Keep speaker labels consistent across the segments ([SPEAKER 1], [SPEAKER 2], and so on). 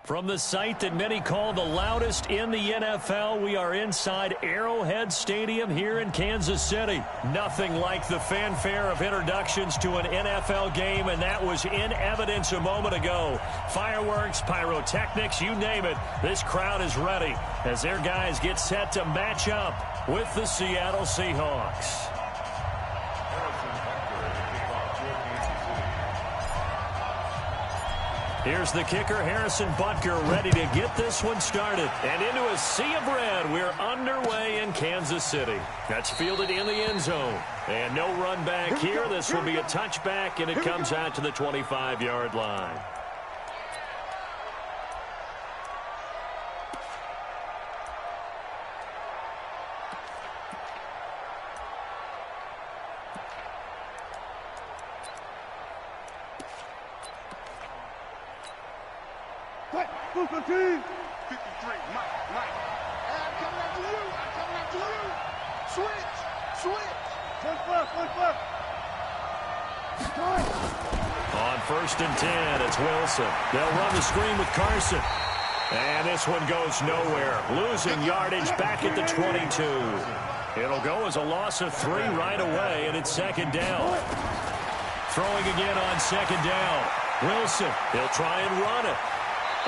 [SPEAKER 1] From the site that many call the loudest in the NFL, we are inside Arrowhead Stadium here in Kansas City. Nothing like the fanfare of introductions to an NFL game, and that was in evidence a moment ago. Fireworks, pyrotechnics, you name it. This crowd is ready as their guys get set to match up with the Seattle Seahawks. Here's the kicker, Harrison Butker, ready to get this one started. And into a sea of red, we're underway in Kansas City. That's fielded in the end zone. And no run back here. This will be a touchback, and it comes out to the 25-yard line.
[SPEAKER 2] Mike. 53, Mike. I'm coming after you. Switch. One left.
[SPEAKER 1] On 1st and 10, it's Wilson. They'll run the screen with Carson. And this one goes nowhere. Losing yardage back at the 22. It'll go as a loss of 3 right away, and it's 2nd down. Throwing again on 2nd down. Wilson, he'll try and run it.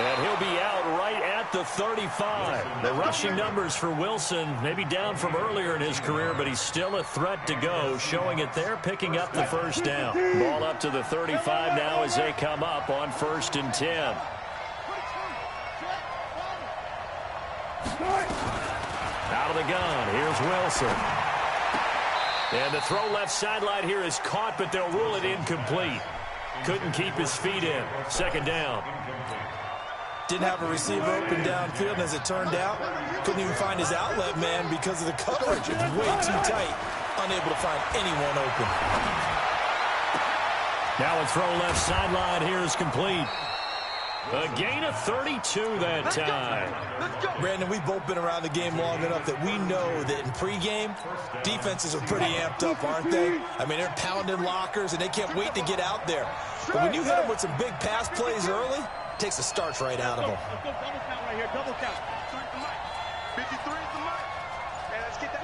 [SPEAKER 1] And he'll be out right at the 35. The rushing numbers for Wilson maybe down from earlier in his career, but he's still a threat to go, showing it there, picking up the 1st down. Ball up to the 35 now as they come up on 1st and 10. Out of the gun, here's Wilson. And the throw left sideline here is caught, but they'll rule it incomplete. Couldn't keep his feet in. 2nd down.
[SPEAKER 3] Didn't have a receiver open downfield, and as it turned out, couldn't even find his outlet man because of the coverage. It's way too tight, unable to find anyone open.
[SPEAKER 1] Now a throw left sideline here is complete. A gain of 32 that time.
[SPEAKER 3] Brandon, we've both been around the game long enough that we know that in pregame, defenses are pretty amped up, aren't they? I mean, they're pounding lockers, and they can't wait to get out there. But when you hit them with some big pass plays early, takes the starch right out of them.
[SPEAKER 2] Let's go double count right here, double count. 53 is the mic. And let's get that.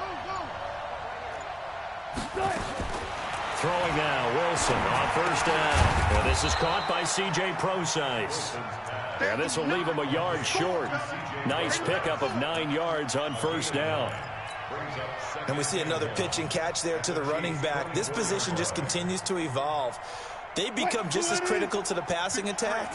[SPEAKER 1] Throwing now, Wilson on 1st down. And this is caught by C.J. Prosise. And this will leave him a yard short. Nice pickup of 9 yards on 1st down.
[SPEAKER 3] And we see another pitch and catch there to the running back. This position just continues to evolve. They become just as critical to the passing attack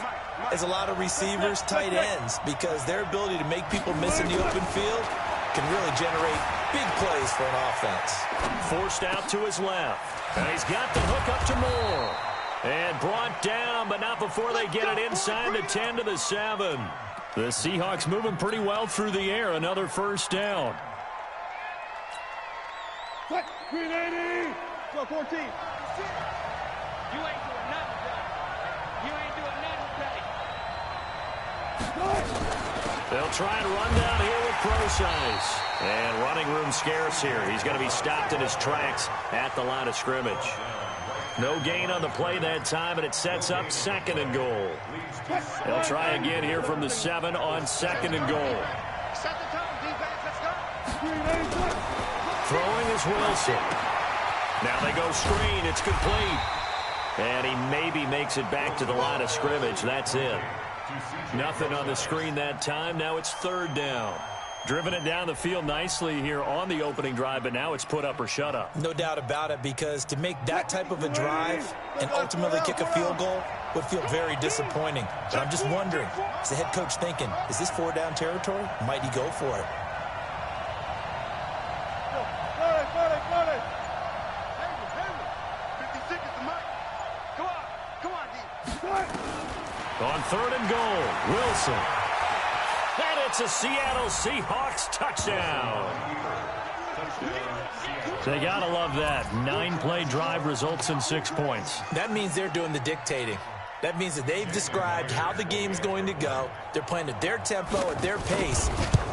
[SPEAKER 3] as a lot of receivers, tight ends, because their ability to make people miss in the open field can really generate big plays for an offense.
[SPEAKER 1] Forced out to his left. And he's got the hook up to Moore. And brought down, but not before they get it inside the 10 to the 7. The Seahawks moving pretty well through the air. Another 1st down.
[SPEAKER 2] Green 80. Go 14.
[SPEAKER 4] You ain't doing nothing today.
[SPEAKER 1] They'll try and run down here with Prosise. And running room scarce here. He's going to be stopped in his tracks at the line of scrimmage. No gain on the play that time, and it sets up 2nd and goal. They'll try again here from the 7 on 2nd and goal.
[SPEAKER 2] Set the tone, defense. Let's go.
[SPEAKER 1] Throwing is Wilson. Now they go screen. It's complete. And he maybe makes it back to the line of scrimmage. That's it. Nothing on the screen that time. Now it's 3rd down. Driven it down the field nicely here on the opening drive, but now it's put up or shut up.
[SPEAKER 3] No doubt about it, because to make that type of a drive and ultimately kick a field goal would feel very disappointing. But I'm just wondering, is the head coach thinking, is this 4-down territory? Might he go for it?
[SPEAKER 1] On 3rd and goal, Wilson. And it's a Seattle Seahawks touchdown. They gotta love that. 9-play drive results in 6 points.
[SPEAKER 3] That means they're doing the dictating. That means that they've described how the game's going to go. They're playing at their tempo, at their pace.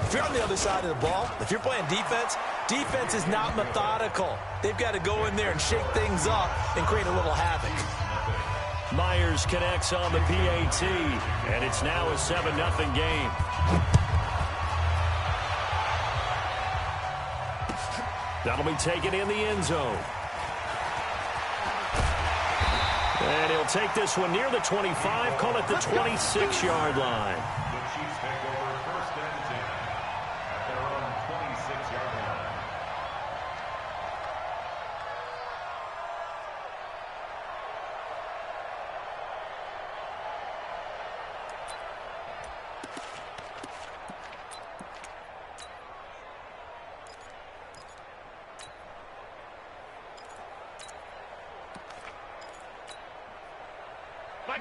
[SPEAKER 3] If you're on the other side of the ball, if you're playing defense, defense is not methodical. They've got to go in there and shake things up and create a little havoc.
[SPEAKER 1] Myers connects on the PAT, and it's now a 7-0 game. That'll be taken in the end zone. And he'll take this one near the 25, call it the 26-yard line.
[SPEAKER 5] The Chiefs take over 1st and 10 at their own 26-yard line.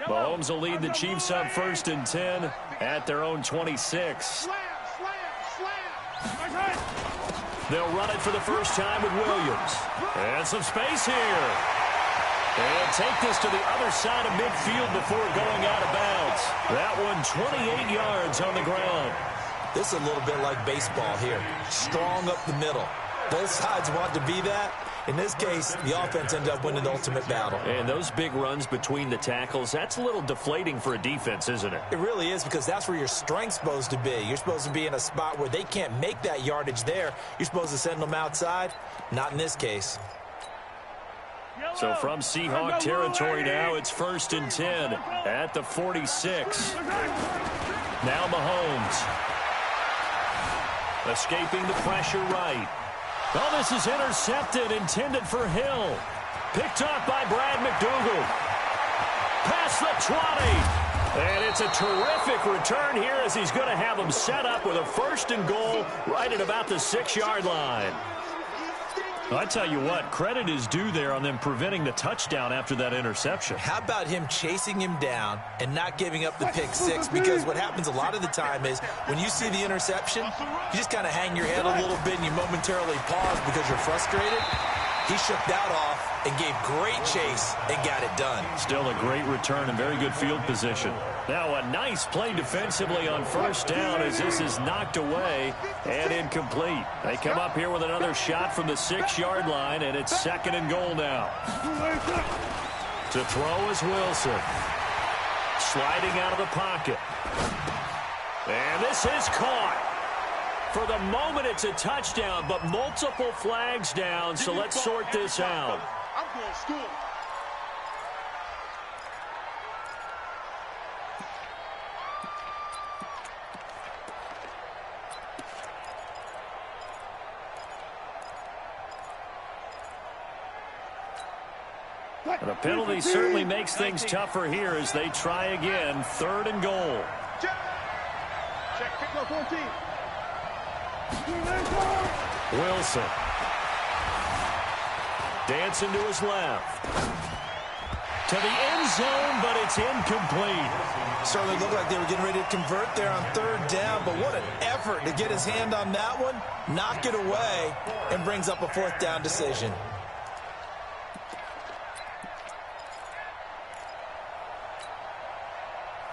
[SPEAKER 1] Mahomes will lead the Chiefs up 1st and 10 at their own 26. They'll run it for the first time with Williams. And some space here. And take this to the other side of midfield before going out of bounds. That one 28 yards on the ground.
[SPEAKER 3] This is a little bit like baseball here. Strong up the middle. Both sides want to be that. In this case, the offense ended up winning the ultimate battle.
[SPEAKER 1] And those big runs between the tackles, that's a little deflating for a defense, isn't it?
[SPEAKER 3] It really is, because that's where your strength's supposed to be. You're supposed to be in a spot where they can't make that yardage there. You're supposed to send them outside. Not in this case.
[SPEAKER 1] So from Seahawk territory now, it's 1st and 10 at the 46. Now Mahomes. Escaping the pressure right. Oh, this is intercepted, intended for Hill. Picked up by Brad McDougal. Past the 20. And it's a terrific return here as he's going to have them set up with a 1st and goal right at about the 6-yard line. Well, I tell you what, credit is due there on them preventing the touchdown after that interception.
[SPEAKER 3] How about him chasing him down and not giving up the pick 6? Because what happens a lot of the time is when you see the interception, you just kind of hang your head a little bit and you momentarily pause because you're frustrated. He shook that off and gave great chase and got it done.
[SPEAKER 1] Still a great return and very good field position. Now a nice play defensively on 1st down as this is knocked away and incomplete. They come up here with another shot from the 6-yard line, and it's 2nd and goal now. To throw is Wilson. Sliding out of the pocket. And this is caught. For the moment, it's a touchdown, but multiple flags down, so let's sort this out.
[SPEAKER 2] I'm going to school.
[SPEAKER 1] And a penalty certainly makes things tougher here as they try again. 3rd and goal.
[SPEAKER 2] Check, pick up 14.
[SPEAKER 1] Wilson. Dancing to his left. To the end zone, but it's incomplete.
[SPEAKER 3] Certainly looked like they were getting ready to convert there on 3rd down, but what an effort to get his hand on that one, knock it away, and brings up a 4th down decision.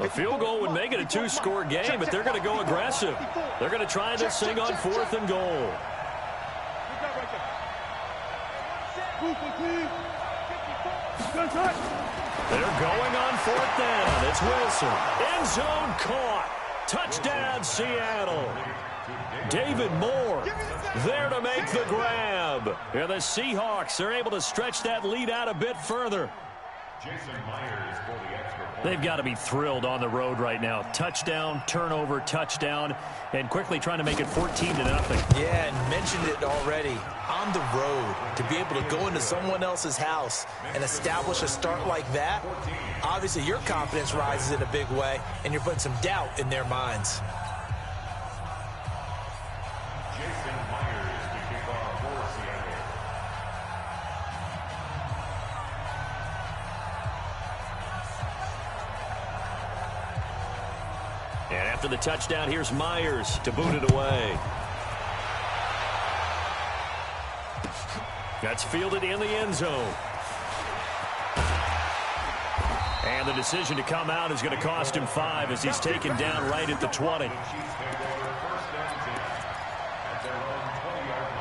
[SPEAKER 1] A field goal would make it a 2-score game, but they're going to go aggressive. They're going to try this thing on 4th and goal. They're going on 4th down. It's Wilson. End zone caught. Touchdown, Seattle. David Moore there to make the grab. And the Seahawks are able to stretch that lead out a bit further.
[SPEAKER 5] Jason Myers for the extra point.
[SPEAKER 1] They've got to be thrilled on the road right now. Touchdown, turnover, touchdown, and quickly trying to make it 14-0.
[SPEAKER 3] Yeah, and mentioned it already. On the road, to be able to go into someone else's house and establish a start like that, obviously your confidence rises in a big way, and you're putting some doubt in their minds.
[SPEAKER 5] Jason Myers to kick off for Seattle.
[SPEAKER 1] And after the touchdown, here's Myers to boot it away. That's fielded in the end zone. And the decision to come out is going to cost him 5 as he's taken down right at the 20.
[SPEAKER 5] Chiefs take over 1st and 10 at their own 20-yard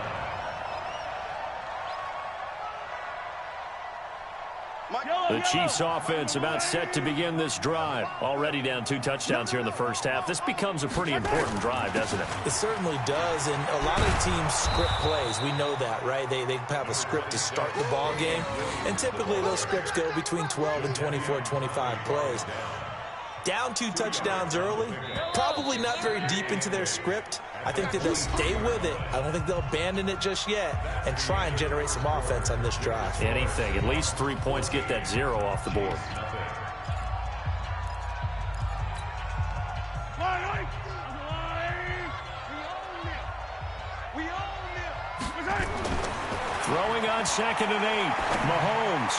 [SPEAKER 5] line.
[SPEAKER 1] The Chiefs offense about set to begin this drive. Already down 2 touchdowns here in the first half. This becomes a pretty important drive, doesn't it?
[SPEAKER 3] It certainly does, and a lot of teams script plays. We know that, right? They have a script to start the ball game, and typically those scripts go between 12 and 24, 25 plays. Down 2 touchdowns early, probably not very deep into their script. I think that they'll stay with it. I don't think they'll abandon it just yet and try and generate some offense on this drive.
[SPEAKER 1] Anything. At least 3 points, get that 0 off the board. Throwing on 2nd and 8. Mahomes.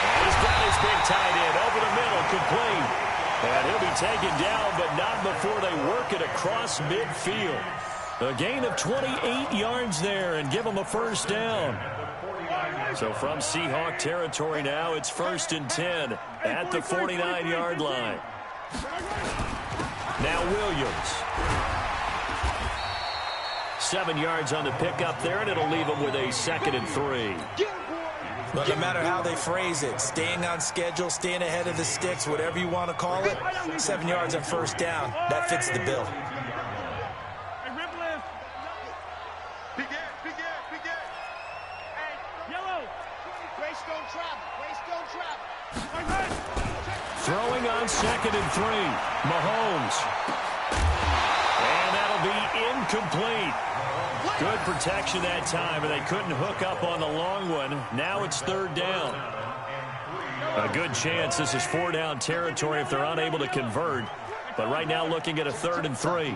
[SPEAKER 1] And he's got his big tight end over the middle, complete. And he'll be taken down, but not before they work it across midfield. A gain of 28 yards there and give them a first down. So from Seahawk territory now, it's 1st and 10 at the 49-yard line. Now Williams. 7 yards on the pickup there, and it'll leave them with a 2nd and 3.
[SPEAKER 3] But no matter how they phrase it, staying on schedule, staying ahead of the sticks, whatever you want to call it, 7 yards on first down, that fits the bill.
[SPEAKER 1] Throwing on 2nd and 3. Mahomes. And that'll be incomplete. Good protection that time, and they couldn't hook up on the long one. Now it's 3rd down. A good chance this is 4-down territory if they're unable to convert. But right now looking at a 3rd and 3.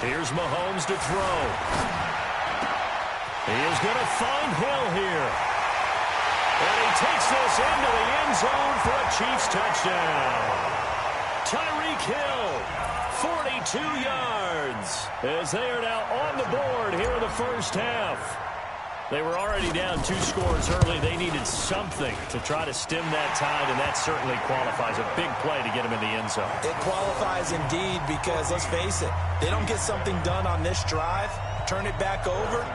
[SPEAKER 1] Here's Mahomes to throw. He is going to find Hill here. And he takes this into the end zone for a Chiefs touchdown. Tyreek Hill, 42 yards, as they are now on the board here in the first half. They were already down 2 scores early. They needed something to try to stem that tide, and that certainly qualifies. A big play to get them in the end zone.
[SPEAKER 3] It qualifies indeed because, let's face it, they don't get something done on this drive, turn it back over,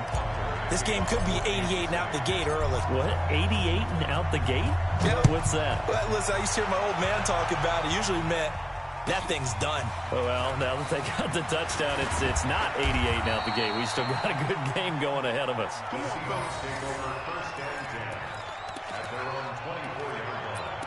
[SPEAKER 3] this game could be 88 and out the gate early.
[SPEAKER 1] What? 88 and out the gate?
[SPEAKER 3] Yeah.
[SPEAKER 1] What's that?
[SPEAKER 3] Well, listen, I used to hear my old man talk about it. Usually meant that thing's done.
[SPEAKER 1] Well, now that they got the touchdown, it's not 88 and out the gate. We still got a good game going ahead of us.
[SPEAKER 5] Take over 1st and 10 at their own 24-yard line.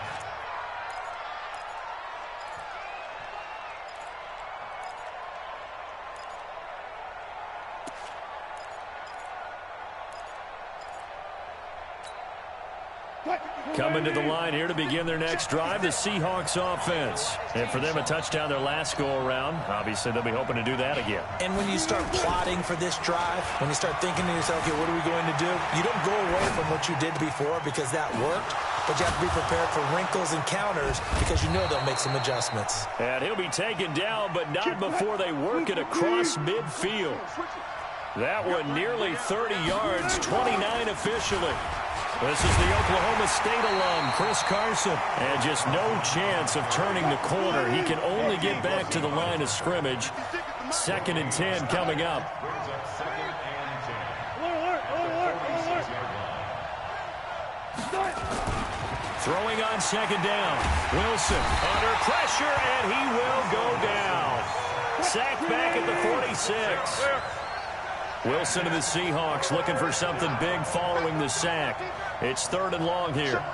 [SPEAKER 1] Coming to the line here to begin their next drive, the Seahawks offense. And for them, a touchdown their last go-around. Obviously, they'll be hoping to do that again.
[SPEAKER 3] And when you start plotting for this drive, when you start thinking to yourself, okay, what are we going to do? You don't go away from what you did before because that worked, but you have to be prepared for wrinkles and counters because you know they'll make some adjustments.
[SPEAKER 1] And he'll be taken down, but not before they work it across midfield. That one nearly 30 yards, 29 officially. This is the Oklahoma State alum, Chris Carson. And just no chance of turning the corner. He can only get back to the line of scrimmage. 2nd and 10 coming up. Throwing on 2nd down. Wilson under pressure, and he will go down. Sacked back at the 46. Wilson to the Seahawks looking for something big following the sack. It's 3rd and long here.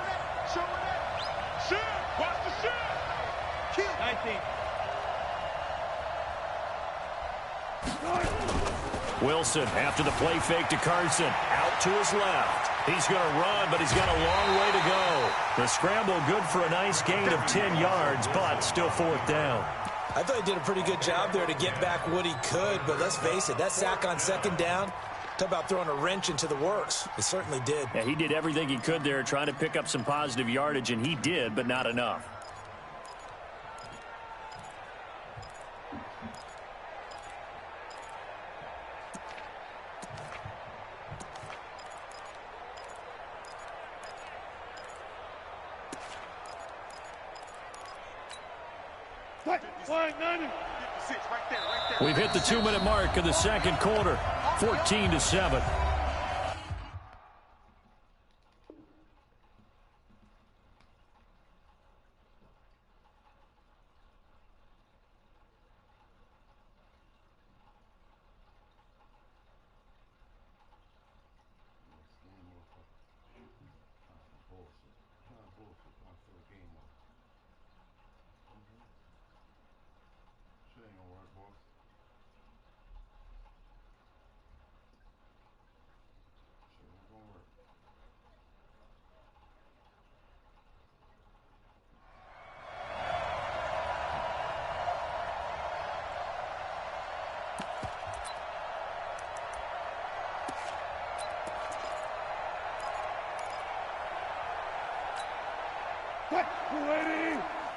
[SPEAKER 1] Wilson after the play fake to Carson. Out to his left. He's going to run, but he's got a long way to go. The scramble good for a nice gain of 10 yards, but still 4th down.
[SPEAKER 3] I thought he did a pretty good job there to get back what he could, but let's face it, that sack on 2nd down, talk about throwing a wrench into the works. It certainly did.
[SPEAKER 1] Yeah, he did everything he could there trying to pick up some positive yardage, and he did, but not enough. We've hit the 2-minute mark of the 2nd quarter, 14-7.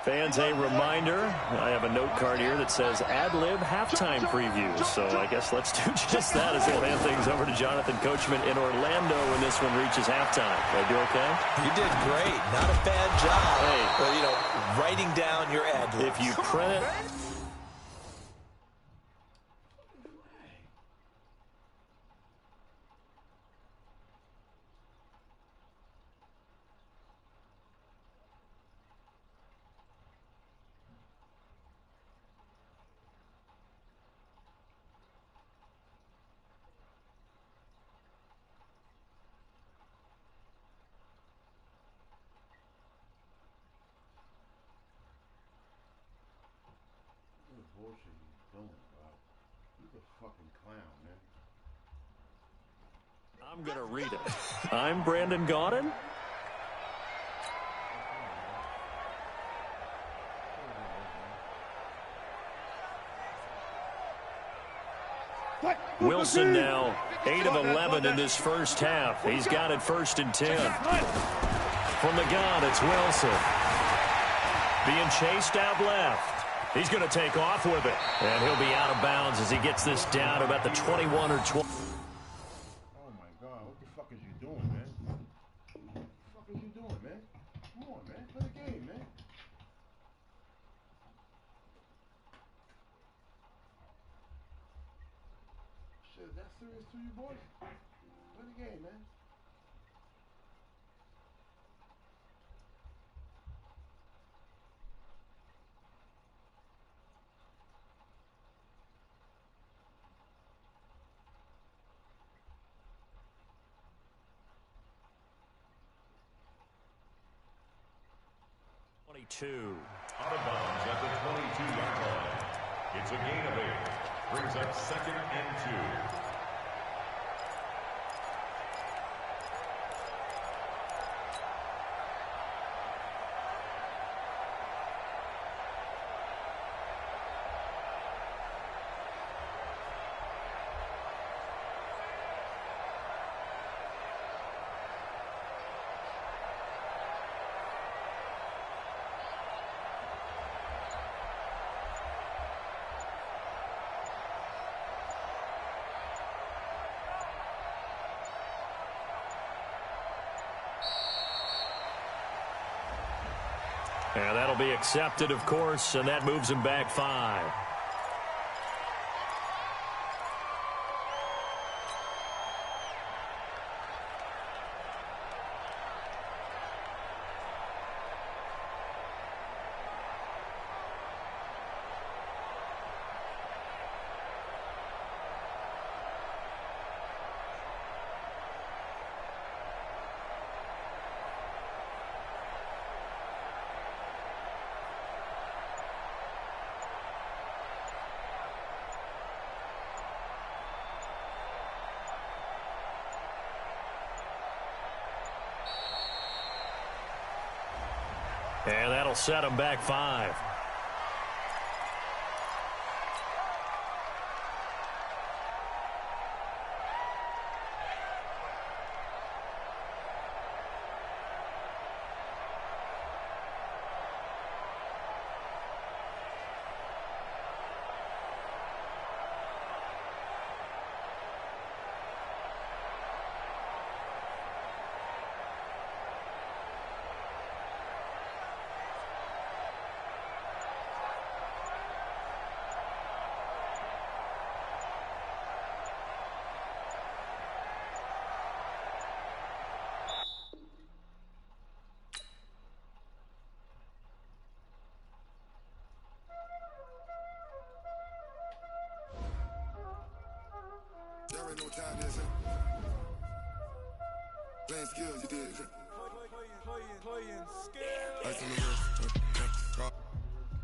[SPEAKER 1] Fans, a reminder, I have a note card here that says ad-lib halftime previews. So I guess let's do just that as we'll hand things over to Jonathan Coachman in Orlando when this one reaches halftime. Did I do okay?
[SPEAKER 3] You did great. Not a bad job.
[SPEAKER 1] Hey.
[SPEAKER 3] Well, you know, writing down your ad-libs.
[SPEAKER 1] If you print it...
[SPEAKER 6] Bullshit he's doing, bro. He's a fucking clown, man.
[SPEAKER 1] I'm going to read it. I'm Brandon Gaudin. Wilson now 8 of 11 in this first half. He's got it 1st and 10. From the gun, it's Wilson. Being chased out left. He's going to take off with it. And he'll be out of bounds as he gets this down about the 21 or 20.
[SPEAKER 6] Oh, my God. What the fuck is you doing, man? What the fuck is you doing, man? Come on, man. Play the game, man. Shit, is that serious to you, boys? Play the game, man.
[SPEAKER 5] Out of bounds at the 22-yard line. It's a gain of 8. Brings up 2nd and 2.
[SPEAKER 1] And that'll be accepted, of course, and that moves him back 5. And that'll set him back 5.
[SPEAKER 7] There ain't no time, is it? Playing skills, you did. Playing skills.